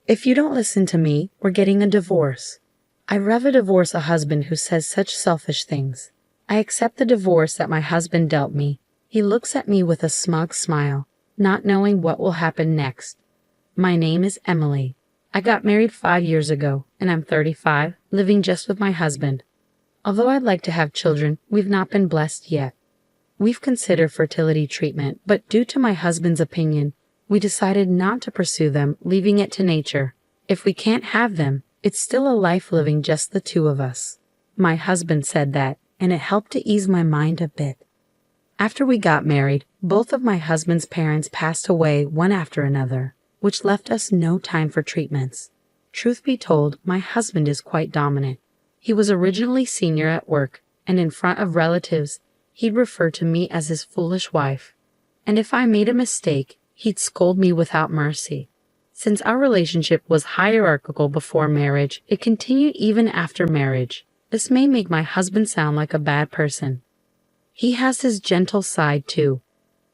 If you don't listen to me, we're getting a divorce. I'd rather divorce a husband who says such selfish things. I accept the divorce that my husband dealt me. He looks at me with a smug smile, not knowing what will happen next. My name is Emily. I got married 5 years ago, and I'm 35, living just with my husband. Although I'd like to have children, we've not been blessed yet. We've considered fertility treatment, but due to my husband's opinion, we decided not to pursue them, leaving it to nature. If we can't have them, it's still a life living just the two of us. My husband said that, and it helped to ease my mind a bit. After we got married, both of my husband's parents passed away one after another, which left us no time for treatments. Truth be told, my husband is quite dominant. He was originally senior at work, and in front of relatives, he'd refer to me as his foolish wife. And if I made a mistake, he'd scold me without mercy. Since our relationship was hierarchical before marriage, it continued even after marriage. This may make my husband sound like a bad person. He has his gentle side too.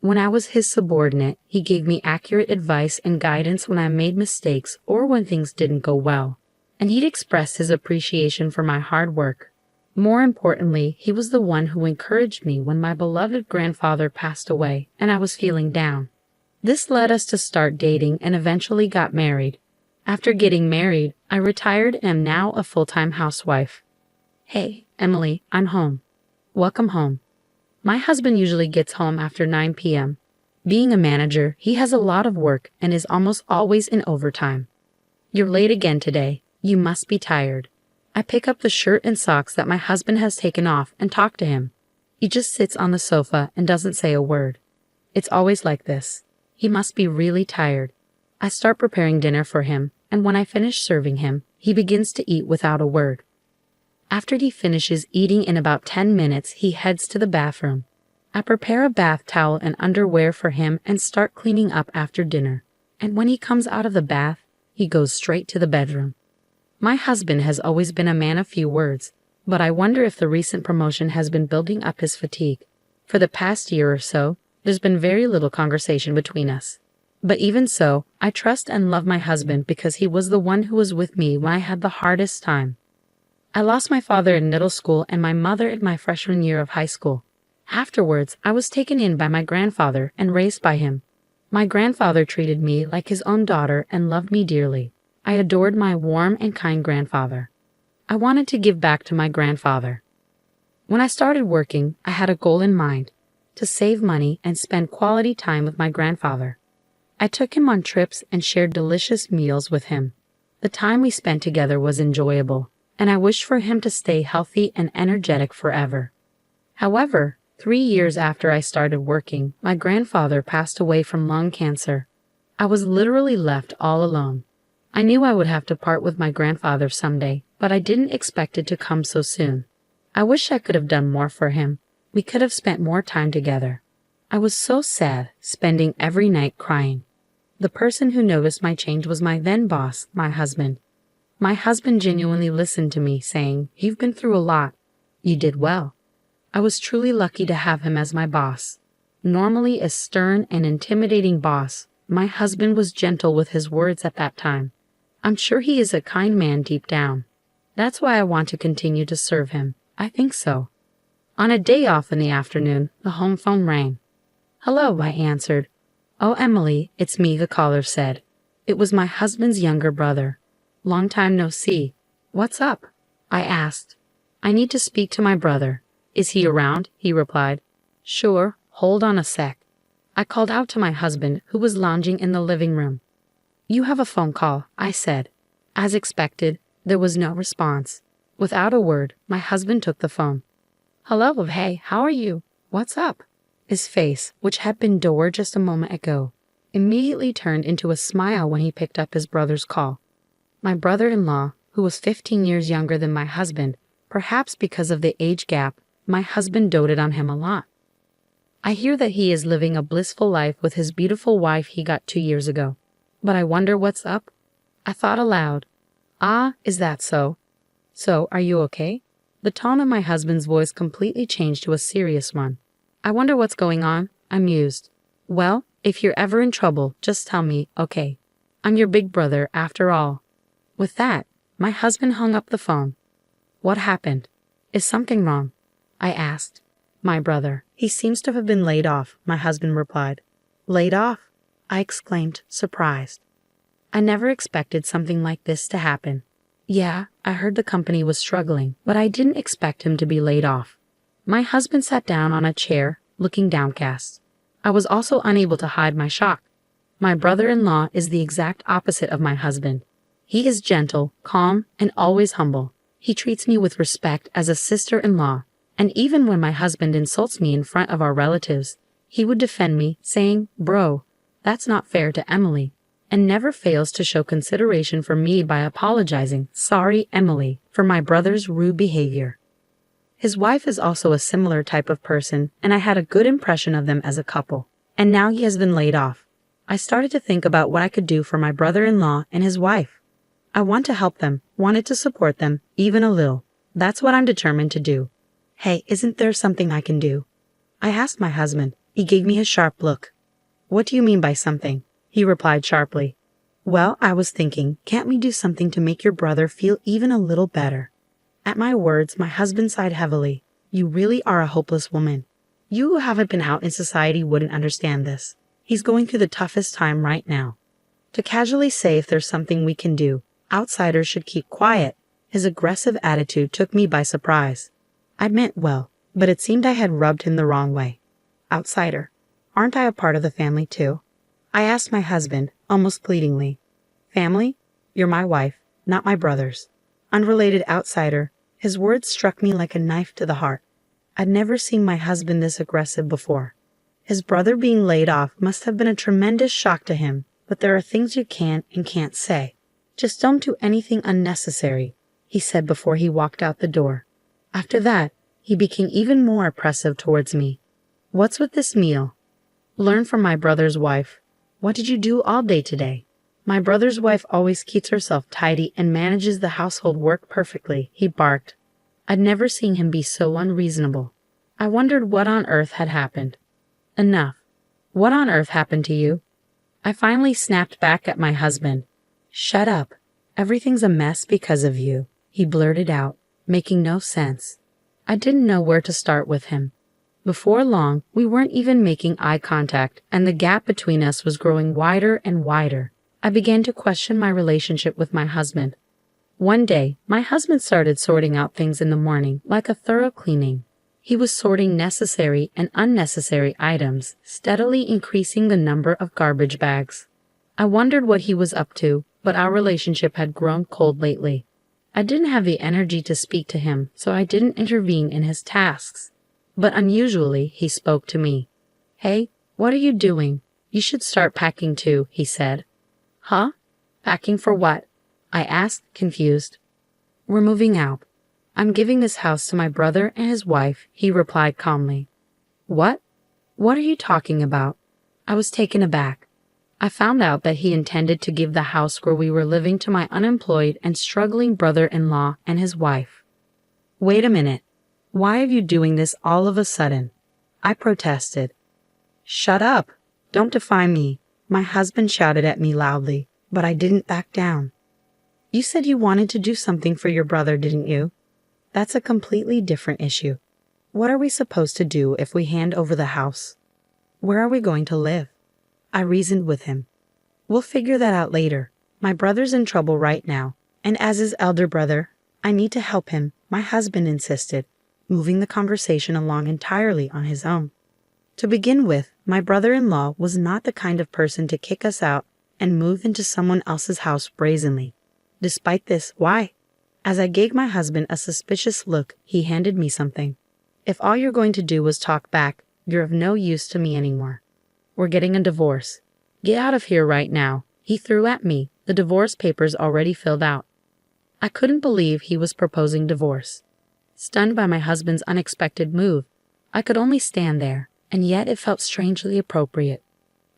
When I was his subordinate, he gave me accurate advice and guidance when I made mistakes or when things didn't go well. And he'd express his appreciation for my hard work. More importantly, he was the one who encouraged me when my beloved grandfather passed away and I was feeling down. This led us to start dating and eventually got married. After getting married, I retired and am now a full-time housewife. Hey, Emily, I'm home. Welcome home. My husband usually gets home after 9 p.m. Being a manager, he has a lot of work and is almost always in overtime. You're late again today. You must be tired. I pick up the shirt and socks that my husband has taken off and talk to him. He just sits on the sofa and doesn't say a word. It's always like this. He must be really tired. I start preparing dinner for him, and when I finish serving him, he begins to eat without a word. After he finishes eating in about 10 minutes, he heads to the bathroom. I prepare a bath towel and underwear for him and start cleaning up after dinner. And when he comes out of the bath, he goes straight to the bedroom. My husband has always been a man of few words, but I wonder if the recent promotion has been building up his fatigue. For the past year or so, there's been very little conversation between us. But even so, I trust and love my husband because he was the one who was with me when I had the hardest time. I lost my father in middle school and my mother in my freshman year of high school. Afterwards, I was taken in by my grandfather and raised by him. My grandfather treated me like his own daughter and loved me dearly. I adored my warm and kind grandfather. I wanted to give back to my grandfather. When I started working, I had a goal in mind, to save money and spend quality time with my grandfather. I took him on trips and shared delicious meals with him. The time we spent together was enjoyable, and I wished for him to stay healthy and energetic forever. However, 3 years after I started working, my grandfather passed away from lung cancer. I was literally left all alone. I knew I would have to part with my grandfather someday, but I didn't expect it to come so soon. I wish I could have done more for him. We could have spent more time together. I was so sad, spending every night crying. The person who noticed my change was my then boss, my husband. My husband genuinely listened to me, saying, "You've been through a lot. You did well." I was truly lucky to have him as my boss. Normally a stern and intimidating boss, my husband was gentle with his words at that time. I'm sure he is a kind man deep down. That's why I want to continue to serve him. I think so. On a day off in the afternoon, the home phone rang. "Hello," I answered. "Oh, Emily, it's me," the caller said. It was my husband's younger brother. "Long time no see. What's up?" I asked. "I need to speak to my brother." "Is he around?" he replied. "Sure, hold on a sec." I called out to my husband, who was lounging in the living room. "You have a phone call," I said. As expected, there was no response. Without a word, my husband took the phone. "Hello, hey, how are you? What's up?" His face, which had been dour just a moment ago, immediately turned into a smile when he picked up his brother's call. My brother-in-law, who was 15 years younger than my husband, perhaps because of the age gap, my husband doted on him a lot. I hear that he is living a blissful life with his beautiful wife he got 2 years ago. But I wonder what's up? I thought aloud. Ah, is that so? So, are you okay? The tone of my husband's voice completely changed to a serious one. I wonder what's going on? I mused. Well, if you're ever in trouble, just tell me, okay? I'm your big brother after all." With that, my husband hung up the phone. "What happened? Is something wrong?" I asked. "My brother. He seems to have been laid off," my husband replied. "Laid off?" I exclaimed, surprised. I never expected something like this to happen. Yeah, I heard the company was struggling, but I didn't expect him to be laid off. My husband sat down on a chair, looking downcast. I was also unable to hide my shock. My brother-in-law is the exact opposite of my husband. He is gentle, calm, and always humble. He treats me with respect as a sister-in-law, and even when my husband insults me in front of our relatives, he would defend me, saying, "Bro, that's not fair to Emily," and never fails to show consideration for me by apologizing, "Sorry, Emily," for my brother's rude behavior. His wife is also a similar type of person, and I had a good impression of them as a couple. And now he has been laid off. I started to think about what I could do for my brother-in-law and his wife. I want to help them, wanted to support them, even a little. That's what I'm determined to do. "Hey, isn't there something I can do?" I asked my husband. He gave me a sharp look. "What do you mean by something?" He replied sharply. "Well, I was thinking, can't we do something to make your brother feel even a little better?" At my words, my husband sighed heavily. "You really are a hopeless woman. You who haven't been out in society wouldn't understand this. He's going through the toughest time right now. To casually say if there's something we can do, outsiders should keep quiet." His aggressive attitude took me by surprise. I meant well, but it seemed I had rubbed him the wrong way. "Outsider? Aren't I a part of the family too?" I asked my husband, almost pleadingly. "Family? You're my wife, not my brother's. Unrelated outsider." His words struck me like a knife to the heart. I'd never seen my husband this aggressive before. His brother being laid off must have been a tremendous shock to him, but there are things you can and can't say. "Just don't do anything unnecessary," he said before he walked out the door. After that, he became even more oppressive towards me. "What's with this meal?" "Learn from my brother's wife." "What did you do all day today?" "My brother's wife always keeps herself tidy and manages the household work perfectly," he barked. I'd never seen him be so unreasonable. I wondered what on earth had happened. "Enough. What on earth happened to you?" I finally snapped back at my husband. "Shut up. Everything's a mess because of you," he blurted out, making no sense. I didn't know where to start with him. Before long, we weren't even making eye contact, and the gap between us was growing wider and wider. I began to question my relationship with my husband. One day, my husband started sorting out things in the morning, like a thorough cleaning. He was sorting necessary and unnecessary items, steadily increasing the number of garbage bags. I wondered what he was up to, but our relationship had grown cold lately. I didn't have the energy to speak to him, so I didn't intervene in his tasks. But unusually, he spoke to me. "Hey, what are you doing? You should start packing too," he said. "Huh? Packing for what?" I asked, confused. "We're moving out. I'm giving this house to my brother and his wife," he replied calmly. "What? What are you talking about?" I was taken aback. I found out that he intended to give the house where we were living to my unemployed and struggling brother-in-law and his wife. "Wait a minute. Why are you doing this all of a sudden?" I protested. "Shut up. Don't defy me," my husband shouted at me loudly, but I didn't back down. "You said you wanted to do something for your brother, didn't you? That's a completely different issue. What are we supposed to do if we hand over the house? Where are we going to live?" I reasoned with him. "We'll figure that out later. My brother's in trouble right now, and as his elder brother, I need to help him," my husband insisted, moving the conversation along entirely on his own. To begin with, my brother-in-law was not the kind of person to kick us out and move into someone else's house brazenly. Despite this, why? As I gave my husband a suspicious look, he handed me something. "If all you're going to do was talk back, you're of no use to me anymore. We're getting a divorce. Get out of here right now," he threw at me, the divorce papers already filled out. I couldn't believe he was proposing divorce. Stunned by my husband's unexpected move, I could only stand there, and yet it felt strangely appropriate.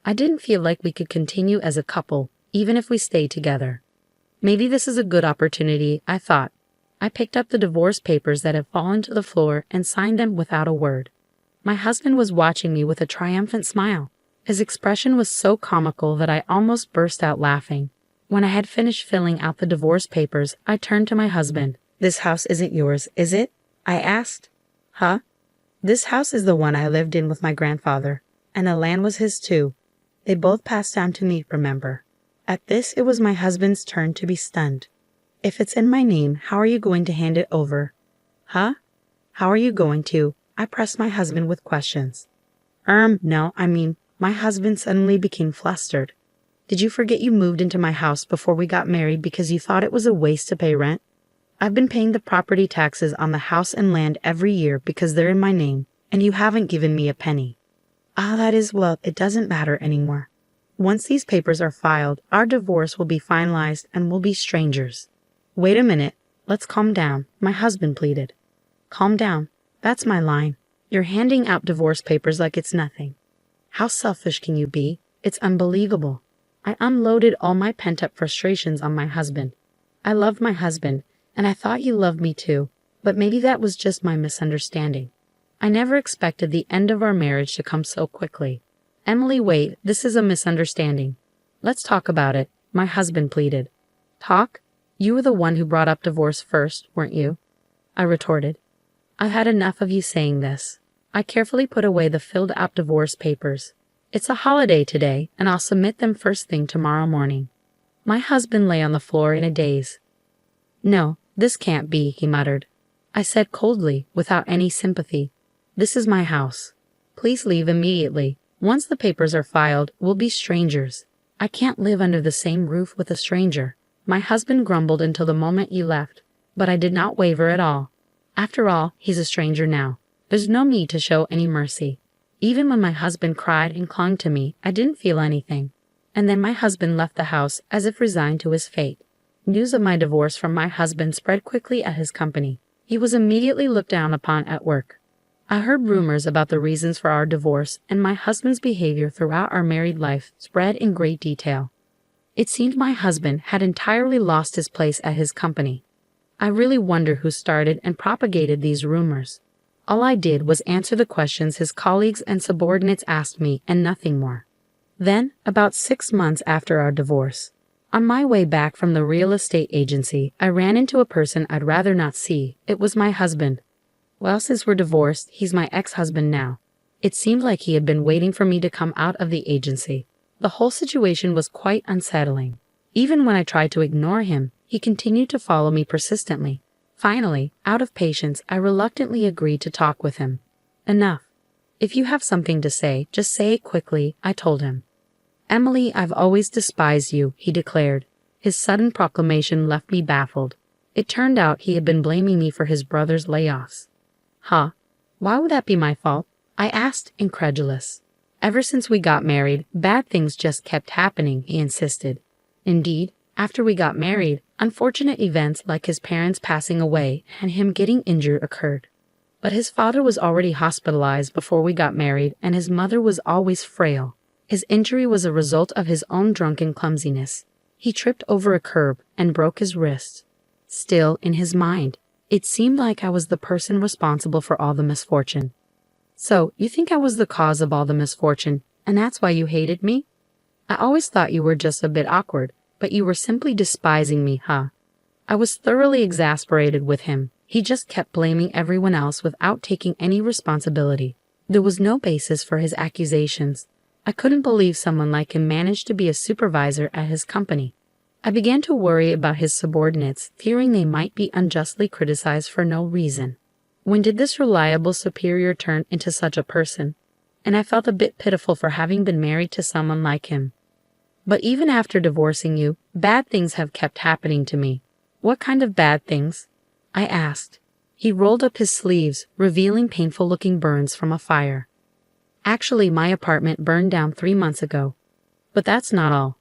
I didn't feel like we could continue as a couple, even if we stayed together. Maybe this is a good opportunity, I thought. I picked up the divorce papers that had fallen to the floor and signed them without a word. My husband was watching me with a triumphant smile. His expression was so comical that I almost burst out laughing. When I had finished filling out the divorce papers, I turned to my husband. "This house isn't yours, is it?" I asked. "Huh? This house is the one I lived in with my grandfather, and the land was his too. They both passed down to me, remember?" At this, it was my husband's turn to be stunned. "If it's in my name, how are you going to hand it over?" "Huh? How are you going to?" I pressed my husband with questions. No, my husband suddenly became flustered. "Did you forget you moved into my house before we got married because you thought it was a waste to pay rent? I've been paying the property taxes on the house and land every year because they're in my name, and you haven't given me a penny." Well, it doesn't matter anymore. Once these papers are filed, our divorce will be finalized and we'll be strangers. "Wait a minute. Let's calm down," my husband pleaded. "Calm down. That's my line. You're handing out divorce papers like it's nothing. How selfish can you be? It's unbelievable." I unloaded all my pent-up frustrations on my husband. I loved my husband, and I thought he loved me too, but maybe that was just my misunderstanding. I never expected the end of our marriage to come so quickly. "Emily, wait, this is a misunderstanding. Let's talk about it," my husband pleaded. "Talk? You were the one who brought up divorce first, weren't you?" I retorted. "I've had enough of you saying this." I carefully put away the filled-out divorce papers. "It's a holiday today, and I'll submit them first thing tomorrow morning." My husband lay on the floor in a daze. "No, this can't be," he muttered. I said coldly, without any sympathy, "This is my house. Please leave immediately. Once the papers are filed, we'll be strangers. I can't live under the same roof with a stranger." My husband grumbled until the moment he left, but I did not waver at all. After all, he's a stranger now. There's no need to show any mercy. Even when my husband cried and clung to me, I didn't feel anything. And then my husband left the house as if resigned to his fate. News of my divorce from my husband spread quickly at his company. He was immediately looked down upon at work. I heard rumors about the reasons for our divorce, and my husband's behavior throughout our married life spread in great detail. It seemed my husband had entirely lost his place at his company. I really wonder who started and propagated these rumors. All I did was answer the questions his colleagues and subordinates asked me, and nothing more. Then, about 6 months after our divorce, on my way back from the real estate agency, I ran into a person I'd rather not see. It was my husband. Well, since we're divorced, he's my ex-husband now. It seemed like he had been waiting for me to come out of the agency. The whole situation was quite unsettling. Even when I tried to ignore him, he continued to follow me persistently. Finally, out of patience, I reluctantly agreed to talk with him. "Enough. If you have something to say, just say it quickly," I told him. "Emily, I've always despised you," he declared. His sudden proclamation left me baffled. It turned out he had been blaming me for his brother's layoffs. "Huh? Why would that be my fault?" I asked, incredulous. "Ever since we got married, bad things just kept happening," he insisted. Indeed, after we got married, unfortunate events like his parents passing away and him getting injured occurred. But his father was already hospitalized before we got married, and his mother was always frail. His injury was a result of his own drunken clumsiness. He tripped over a curb and broke his wrist. Still, in his mind, it seemed like I was the person responsible for all the misfortune. "So, you think I was the cause of all the misfortune, and that's why you hated me? I always thought you were just a bit awkward, but you were simply despising me, huh?" I was thoroughly exasperated with him. He just kept blaming everyone else without taking any responsibility. There was no basis for his accusations. I couldn't believe someone like him managed to be a supervisor at his company. I began to worry about his subordinates, fearing they might be unjustly criticized for no reason. When did this reliable superior turn into such a person? And I felt a bit pitiful for having been married to someone like him. "But even after divorcing you, bad things have kept happening to me." "What kind of bad things?" I asked. He rolled up his sleeves, revealing painful-looking burns from a fire. "Actually, my apartment burned down 3 months ago. But that's not all.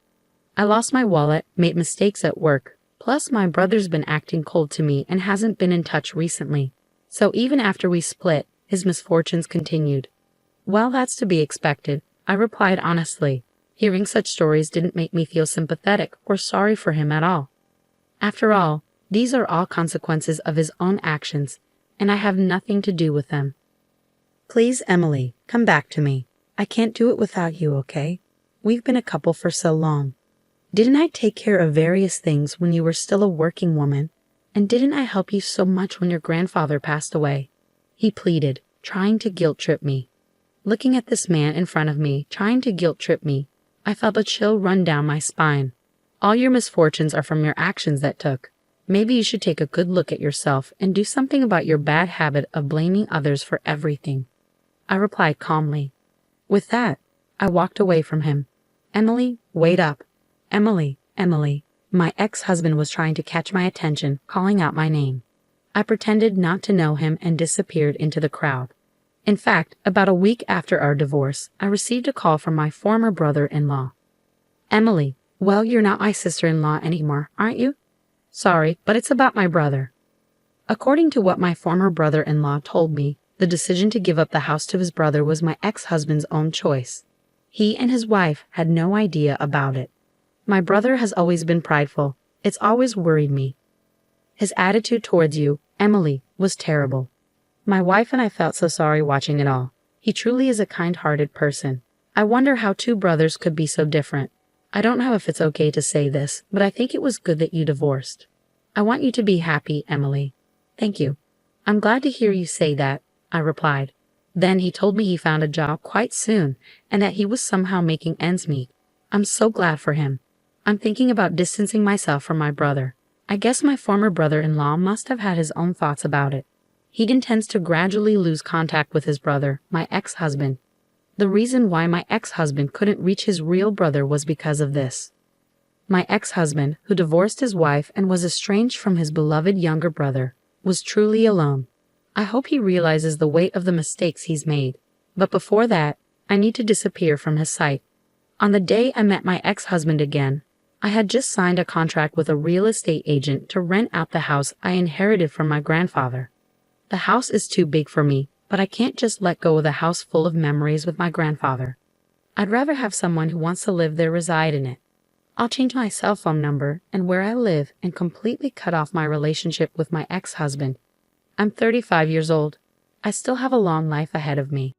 I lost my wallet, made mistakes at work, plus my brother's been acting cold to me and hasn't been in touch recently. So even after we split, his misfortunes continued." "Well, that's to be expected," I replied honestly. Hearing such stories didn't make me feel sympathetic or sorry for him at all. After all, these are all consequences of his own actions, and I have nothing to do with them. "Please, Emily, come back to me. I can't do it without you, okay? We've been a couple for so long. Didn't I take care of various things when you were still a working woman? And didn't I help you so much when your grandfather passed away? He pleaded, trying to guilt trip me. Looking at this man in front of me, trying to guilt trip me, I felt a chill run down my spine. All your misfortunes are from your actions that took. Maybe you should take a good look at yourself and do something about your bad habit of blaming others for everything. I replied calmly. With that, I walked away from him. Emily, wait up. Emily, Emily. My ex-husband was trying to catch my attention, calling out my name. I pretended not to know him and disappeared into the crowd. In fact, about a week after our divorce, I received a call from my former brother-in-law. Emily, well, you're not my sister-in-law anymore, aren't you? Sorry, but it's about my brother. According to what my former brother-in-law told me, the decision to give up the house to his brother was my ex-husband's own choice. He and his wife had no idea about it. My brother has always been prideful. It's always worried me. His attitude towards you, Emily, was terrible. My wife and I felt so sorry watching it all. He truly is a kind-hearted person. I wonder how two brothers could be so different. I don't know if it's okay to say this, but I think it was good that you divorced. I want you to be happy, Emily. Thank you. I'm glad to hear you say that, I replied. Then he told me he found a job quite soon and that he was somehow making ends meet. I'm so glad for him. I'm thinking about distancing myself from my brother. I guess my former brother-in-law must have had his own thoughts about it. He intends to gradually lose contact with his brother, my ex-husband. The reason why my ex-husband couldn't reach his real brother was because of this. My ex-husband, who divorced his wife and was estranged from his beloved younger brother, was truly alone. I hope he realizes the weight of the mistakes he's made. But before that, I need to disappear from his sight. On the day I met my ex-husband again, I had just signed a contract with a real estate agent to rent out the house I inherited from my grandfather. The house is too big for me, but I can't just let go of the house full of memories with my grandfather. I'd rather have someone who wants to live there reside in it. I'll change my cell phone number and where I live and completely cut off my relationship with my ex-husband. I'm 35 years old. I still have a long life ahead of me.